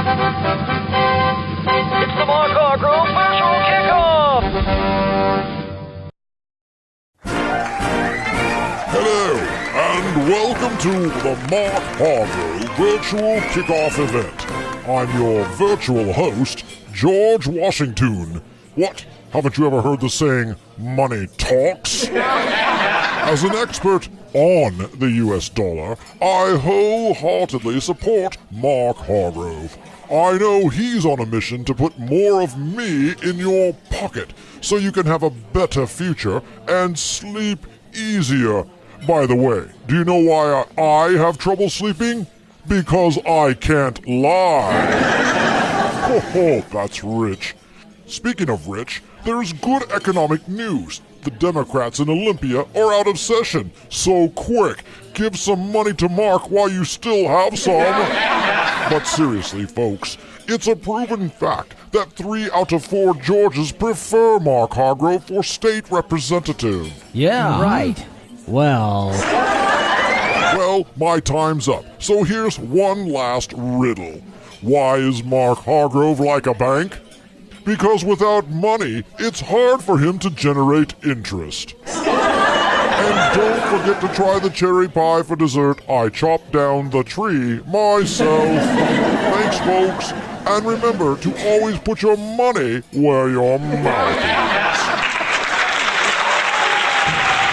It's the Mark Hargrove Virtual Kickoff! Hello, and welcome to the Mark Hargrove Virtual Kickoff event. I'm your virtual host, George Washington. What? Haven't you ever heard the saying, money talks? As an expert on the US dollar, I wholeheartedly support Mark Hargrove. I know he's on a mission to put more of me in your pocket so you can have a better future and sleep easier. By the way, do you know why I have trouble sleeping? Because I can't lie. Oh, that's rich. Speaking of rich, there's good economic news. The Democrats in Olympia are out of session. So quick, give some money to Mark while you still have some. But seriously, folks, it's a proven fact that 3 out of 4 Georges prefer Mark Hargrove for state representative. Yeah, right. Well, my time's up. So here's one last riddle. Why is Mark Hargrove like a bank? Because without money, it's hard for him to generate interest. And don't forget to try the cherry pie for dessert. I chopped down the tree myself. Thanks, folks. And remember to always put your money where your mouth is.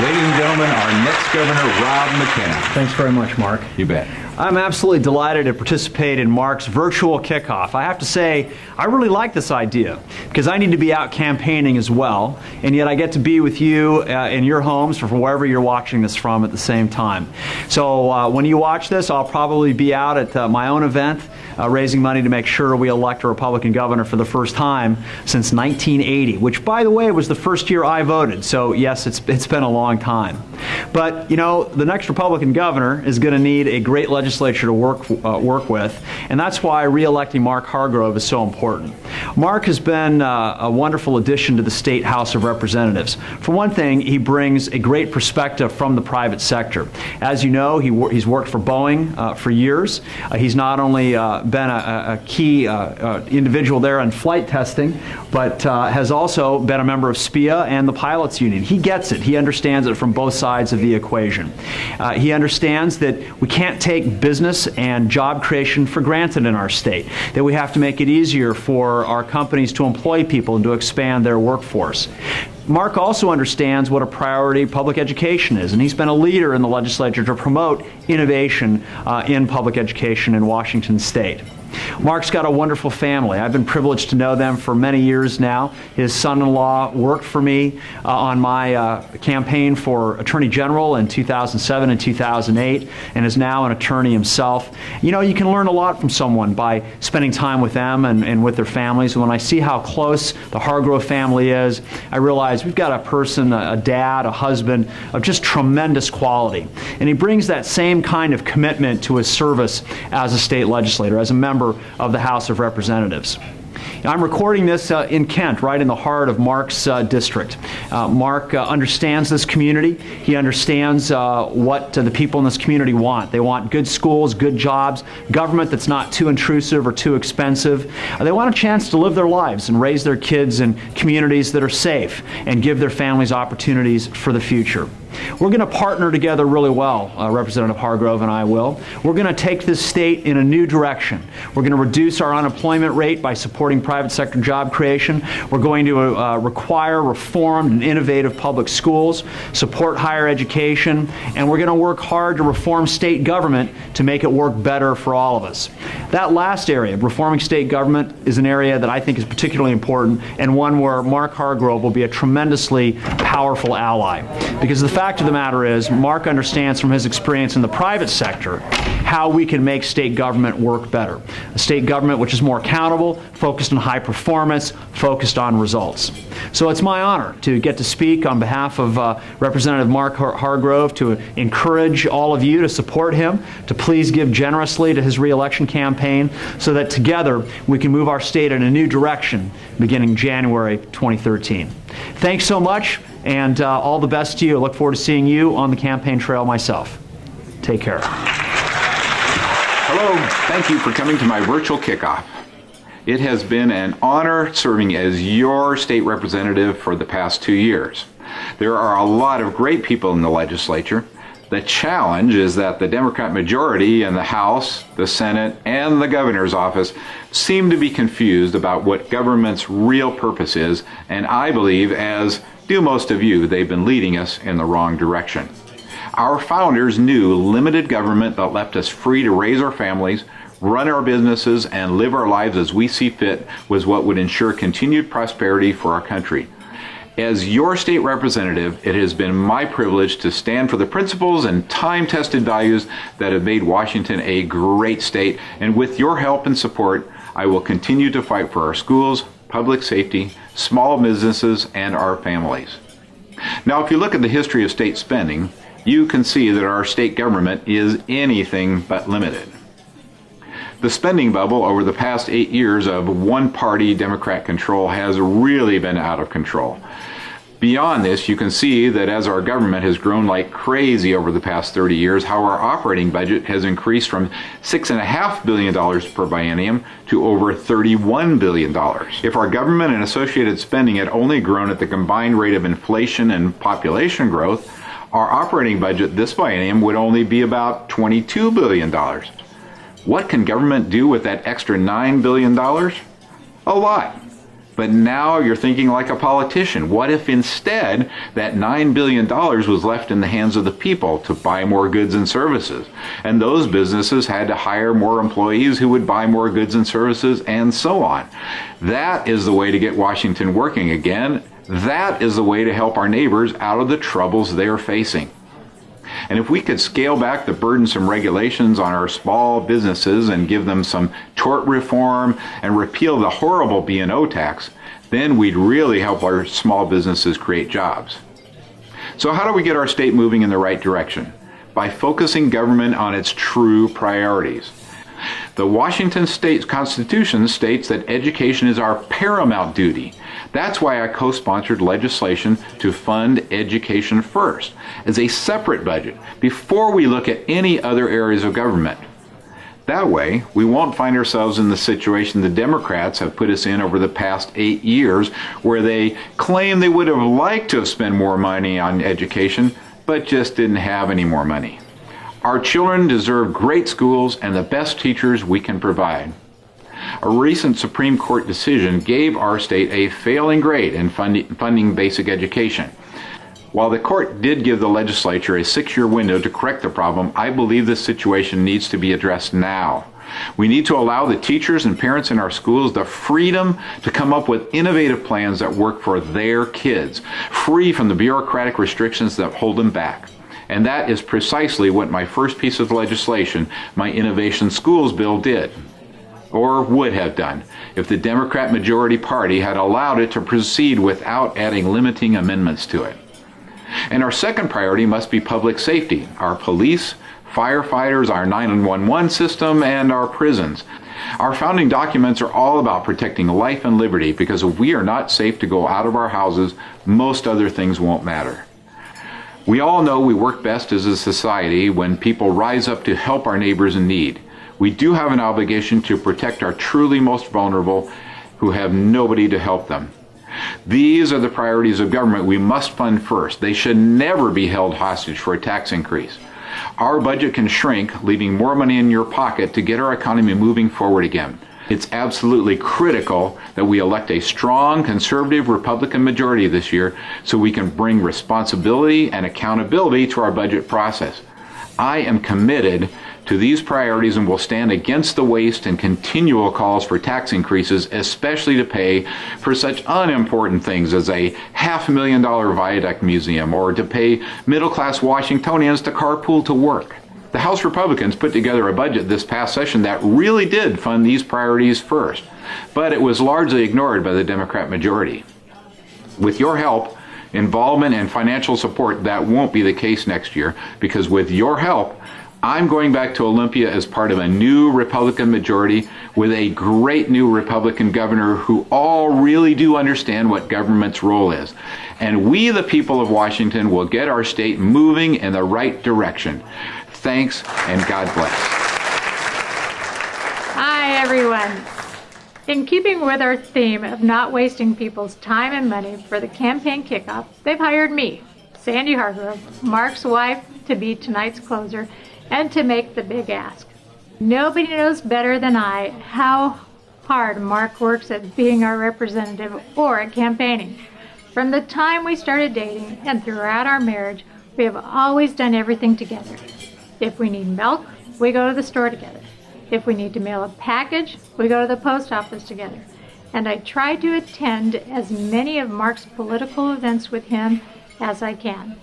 Ladies and gentlemen, our next governor, Rob McKenna. Thanks very much, Mark. You bet. I'm absolutely delighted to participate in Mark's virtual kickoff. I have to say, I really like this idea because I need to be out campaigning as well, and yet I get to be with you in your homes or from wherever you're watching this from at the same time. So when you watch this, I'll probably be out at my own event raising money to make sure we elect a Republican governor for the first time since 1980, which, by the way, was the first year I voted. So yes, it's been a long time. But, you know, the next Republican governor is going to need a great legislature to work with, and that's why re-electing Mark Hargrove is so important. Mark has been a wonderful addition to the State House of Representatives. For one thing, he brings a great perspective from the private sector. As you know, he's worked for Boeing for years. He's not only been a key individual there on flight testing, but has also been a member of SPIA and the pilots union. He gets it. He understands it from both sides of the equation. He understands that we can't take business and job creation for granted in our state, that we have to make it easier for our companies to employ people and to expand their workforce. Mark also understands what a priority public education is, and he's been a leader in the legislature to promote innovation in public education in Washington State. Mark's got a wonderful family. I've been privileged to know them for many years now. His son-in-law worked for me on my campaign for Attorney General in 2007 and 2008 and is now an attorney himself. You know, you can learn a lot from someone by spending time with them and with their families. And when I see how close the Hargrove family is, I realize we've got a person, a dad, a husband of just tremendous quality. And he brings that same kind of commitment to his service as a state legislator, as a member of the House of Representatives. I'm recording this in Kent, right in the heart of Mark's district. Mark understands this community. He understands what the people in this community want. They want good schools, good jobs, government that's not too intrusive or too expensive. They want a chance to live their lives and raise their kids in communities that are safe and give their families opportunities for the future. We're going to partner together really well, Representative Hargrove and I will. We're going to take this state in a new direction. We're going to reduce our unemployment rate by supporting private sector job creation. We're going to require reformed and innovative public schools, support higher education, and we're going to work hard to reform state government to make it work better for all of us. That last area, reforming state government, is an area that I think is particularly important and one where Mark Hargrove will be a tremendously powerful ally. Because the fact of the matter is, Mark understands from his experience in the private sector how we can make state government work better. A state government which is more accountable, focused on high performance, focused on results. So it's my honor to get to speak on behalf of Representative Mark Hargrove to encourage all of you to support him, to please give generously to his re-election campaign so that together we can move our state in a new direction beginning January 2013. Thanks so much, and all the best to you. I look forward to seeing you on the campaign trail myself. Take care. Hello, thank you for coming to my virtual kickoff. It has been an honor serving as your state representative for the past 2 years. There are a lot of great people in the legislature. The challenge is that the Democrat majority in the House, the Senate, and the governor's office seem to be confused about what government's real purpose is, and I believe, as do most of you, they've been leading us in the wrong direction. Our founders knew limited government that left us free to raise our families, run our businesses, and live our lives as we see fit was what would ensure continued prosperity for our country. As your state representative, it has been my privilege to stand for the principles and time-tested values that have made Washington a great state, and with your help and support, I will continue to fight for our schools, public safety, small businesses, and our families. Now, if you look at the history of state spending, you can see that our state government is anything but limited. The spending bubble over the past 8 years of one-party Democrat control has really been out of control. Beyond this, you can see that as our government has grown like crazy over the past 30 years, how our operating budget has increased from $6.5 billion per biennium to over $31 billion. If our government and associated spending had only grown at the combined rate of inflation and population growth, our operating budget this biennium would only be about $22 billion. What can government do with that extra $9 billion? A lot. But now you're thinking like a politician. What if instead that $9 billion was left in the hands of the people to buy more goods and services? And those businesses had to hire more employees who would buy more goods and services, and so on. That is the way to get Washington working again. That is the way to help our neighbors out of the troubles they're facing. And if we could scale back the burdensome regulations on our small businesses and give them some tort reform and repeal the horrible B&O tax, then we'd really help our small businesses create jobs. So how do we get our state moving in the right direction? By focusing government on its true priorities. The Washington State Constitution states that education is our paramount duty. That's why I co-sponsored legislation to fund education first, as a separate budget, before we look at any other areas of government. That way, we won't find ourselves in the situation the Democrats have put us in over the past 8 years, where they claim they would have liked to have spent more money on education, but just didn't have any more money. Our children deserve great schools and the best teachers we can provide. A recent Supreme Court decision gave our state a failing grade in funding basic education. While the court did give the legislature a 6-year window to correct the problem, I believe this situation needs to be addressed now. We need to allow the teachers and parents in our schools the freedom to come up with innovative plans that work for their kids, free from the bureaucratic restrictions that hold them back. And that is precisely what my first piece of legislation, my Innovation Schools bill, did, or would have done, if the Democrat majority party had allowed it to proceed without adding limiting amendments to it. And our second priority must be public safety, our police, firefighters, our 911 system, and our prisons. Our founding documents are all about protecting life and liberty, because if we are not safe to go out of our houses, most other things won't matter. We all know we work best as a society when people rise up to help our neighbors in need. We do have an obligation to protect our truly most vulnerable who have nobody to help them. These are the priorities of government we must fund first. They should never be held hostage for a tax increase. Our budget can shrink, leaving more money in your pocket to get our economy moving forward again. It's absolutely critical that we elect a strong conservative Republican majority this year so we can bring responsibility and accountability to our budget process. I am committed to these priorities and will stand against the waste and continual calls for tax increases, especially to pay for such unimportant things as a $500,000 viaduct museum or to pay middle-class Washingtonians to carpool to work. The House Republicans put together a budget this past session that really did fund these priorities first, but it was largely ignored by the Democrat majority. With your help, involvement, and financial support, that won't be the case next year, because with your help, I'm going back to Olympia as part of a new Republican majority with a great new Republican governor who all really do understand what government's role is. And we, the people of Washington, will get our state moving in the right direction. Thanks, and God bless. Hi, everyone. In keeping with our theme of not wasting people's time and money for the campaign kickoff, they've hired me, Sandy Hargrove, Mark's wife, to be tonight's closer and to make the big ask. Nobody knows better than I how hard Mark works at being our representative or at campaigning. From the time we started dating and throughout our marriage, we have always done everything together. If we need milk, we go to the store together. If we need to mail a package, we go to the post office together. And I try to attend as many of Mark's political events with him as I can.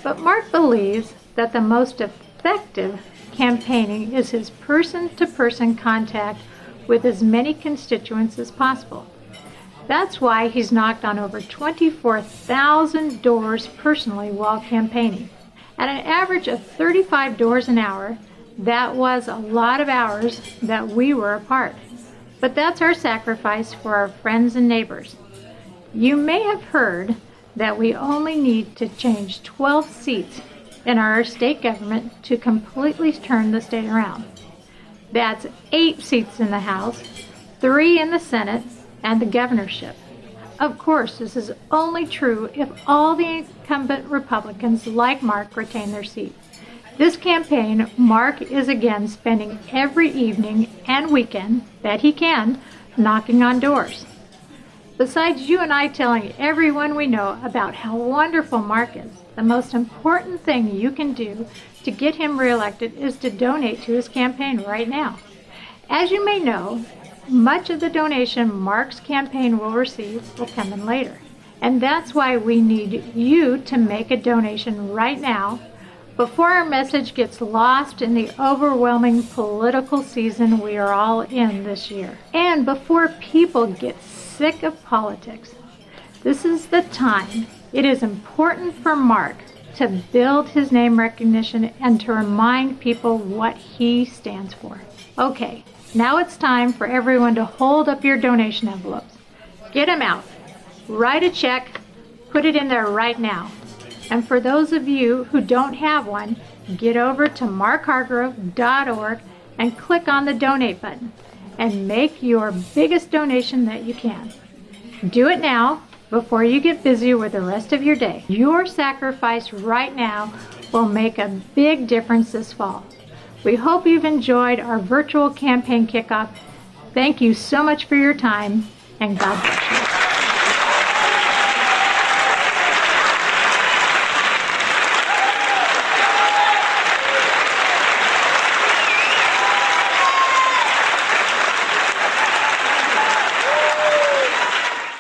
But Mark believes that the most effective campaigning is his person-to-person contact with as many constituents as possible. That's why he's knocked on over 24,000 doors personally while campaigning. At an average of 35 doors an hour, that was a lot of hours that we were apart. But that's our sacrifice for our friends and neighbors. You may have heard that we only need to change 12 seats in our state government to completely turn the state around. That's 8 seats in the House, 3 in the Senate, and the governorship. Of course, this is only true if all the incumbent Republicans like Mark retain their seat. This campaign, Mark is again spending every evening and weekend that he can knocking on doors. Besides you and I telling everyone we know about how wonderful Mark is, the most important thing you can do to get him reelected is to donate to his campaign right now. As you may know, much of the donation Mark's campaign will receive will come in later. And that's why we need you to make a donation right now before our message gets lost in the overwhelming political season we are all in this year. And before people get sick of politics. This is the time it is important for Mark to build his name recognition and to remind people what he stands for. Okay, now it's time for everyone to hold up your donation envelopes. Get them out. Write a check. Put it in there right now. And for those of you who don't have one, get over to markhargrove.org and click on the donate button and make your biggest donation that you can. Do it now before you get busy with the rest of your day. Your sacrifice right now will make a big difference this fall. We hope you've enjoyed our virtual campaign kickoff. Thank you so much for your time, and God bless you.